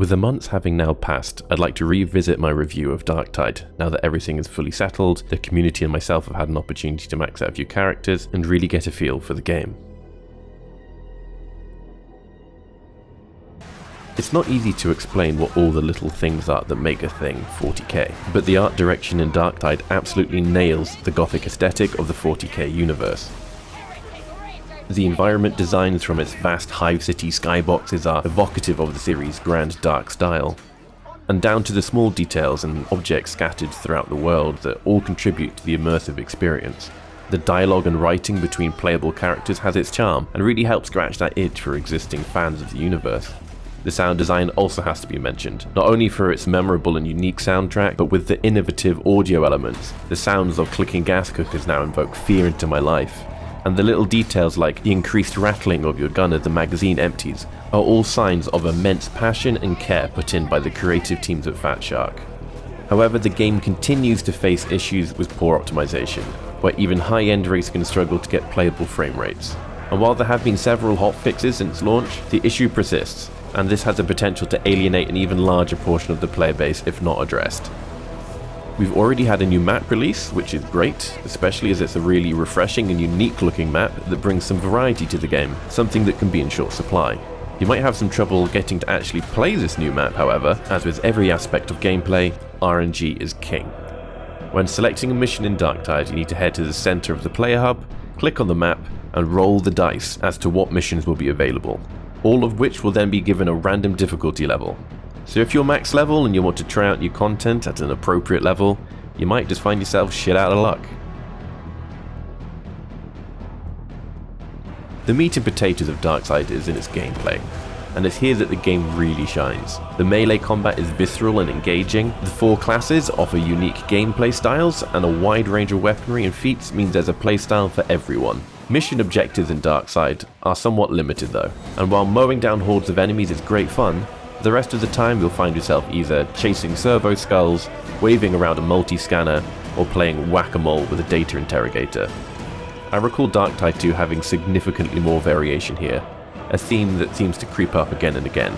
With the months having now passed, I'd like to revisit my review of Darktide, now that everything is fully settled, the community and myself have had an opportunity to max out a few characters, and really get a feel for the game. It's not easy to explain what all the little things are that make a thing 40k, but the art direction in Darktide absolutely nails the gothic aesthetic of the 40k universe. The environment designs from its vast hive city skyboxes are evocative of the series' grand dark style, and down to the small details and objects scattered throughout the world that all contribute to the immersive experience. The dialogue and writing between playable characters has its charm, and really helps scratch that itch for existing fans of the universe. The sound design also has to be mentioned, not only for its memorable and unique soundtrack, but with the innovative audio elements. The sounds of clicking gas cookers now invoke fear into my life, and the little details like the increased rattling of your gun as the magazine empties are all signs of immense passion and care put in by the creative teams at Fat Shark. However, the game continues to face issues with poor optimization, where even high-end rigs can struggle to get playable frame rates. And while there have been several hotfixes since launch, the issue persists, and this has the potential to alienate an even larger portion of the player base if not addressed. We've already had a new map release, which is great, especially as it's a really refreshing and unique looking map that brings some variety to the game, something that can be in short supply. You might have some trouble getting to actually play this new map, however, as with every aspect of gameplay, RNG is king. When selecting a mission in Darktide, you need to head to the center of the player hub, click on the map, and roll the dice as to what missions will be available, all of which will then be given a random difficulty level. So if you're max level and you want to try out new content at an appropriate level, you might just find yourself shit out of luck. The meat and potatoes of Darktide is in its gameplay, and it's here that the game really shines. The melee combat is visceral and engaging, the 4 classes offer unique gameplay styles, and a wide range of weaponry and feats means there's a playstyle for everyone. Mission objectives in Darktide are somewhat limited though, and while mowing down hordes of enemies is great fun, the rest of the time you'll find yourself either chasing servo skulls, waving around a multi-scanner, or playing whack-a-mole with a data interrogator. I recall Darktide 2 having significantly more variation here, a theme that seems to creep up again and again.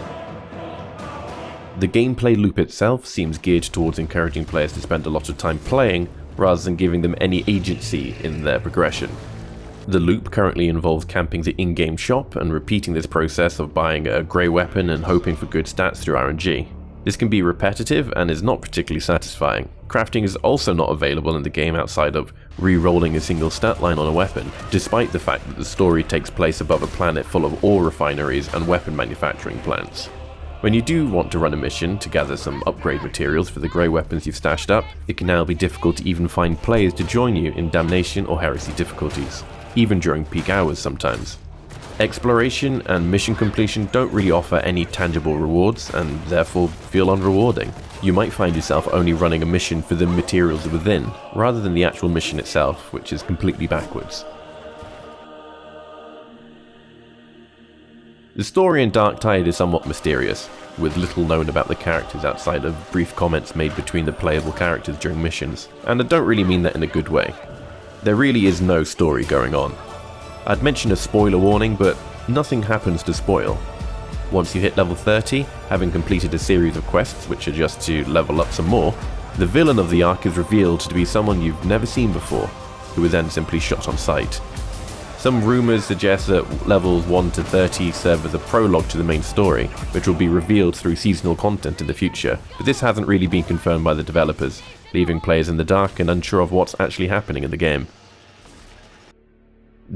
The gameplay loop itself seems geared towards encouraging players to spend a lot of time playing, rather than giving them any agency in their progression. The loop currently involves camping the in-game shop and repeating this process of buying a grey weapon and hoping for good stats through RNG. This can be repetitive and is not particularly satisfying. Crafting is also not available in the game outside of re-rolling a single stat line on a weapon, despite the fact that the story takes place above a planet full of ore refineries and weapon manufacturing plants. When you do want to run a mission to gather some upgrade materials for the grey weapons you've stashed up, it can now be difficult to even find players to join you in Damnation or Heresy difficulties, even during peak hours sometimes. Exploration and mission completion don't really offer any tangible rewards and therefore feel unrewarding. You might find yourself only running a mission for the materials within, rather than the actual mission itself, which is completely backwards. The story in Darktide is somewhat mysterious, with little known about the characters outside of brief comments made between the playable characters during missions, and I don't really mean that in a good way. There really is no story going on. I'd mention a spoiler warning, but nothing happens to spoil. Once you hit level 30, having completed a series of quests which are just to level up some more, the villain of the arc is revealed to be someone you've never seen before, who is then simply shot on sight. Some rumours suggest that levels 1 to 30 serve as a prologue to the main story, which will be revealed through seasonal content in the future, but this hasn't really been confirmed by the developers, leaving players in the dark and unsure of what's actually happening in the game.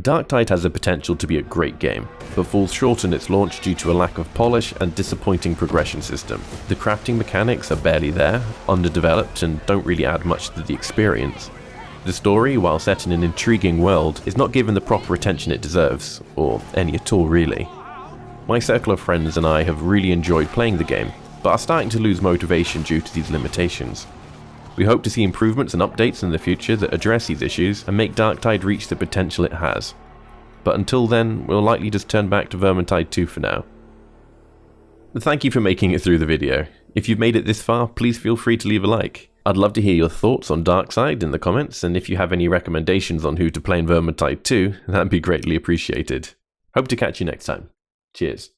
Darktide has the potential to be a great game, but falls short in its launch due to a lack of polish and disappointing progression system. The crafting mechanics are barely there, underdeveloped, and don't really add much to the experience. The story, while set in an intriguing world, is not given the proper attention it deserves, or any at all really. My circle of friends and I have really enjoyed playing the game, but are starting to lose motivation due to these limitations. We hope to see improvements and updates in the future that address these issues and make Darktide reach the potential it has. But until then, we'll likely just turn back to Vermintide 2 for now. Thank you for making it through the video. If you've made it this far, please feel free to leave a like. I'd love to hear your thoughts on Darktide in the comments, and if you have any recommendations on who to play in Vermintide 2, that'd be greatly appreciated. Hope to catch you next time. Cheers.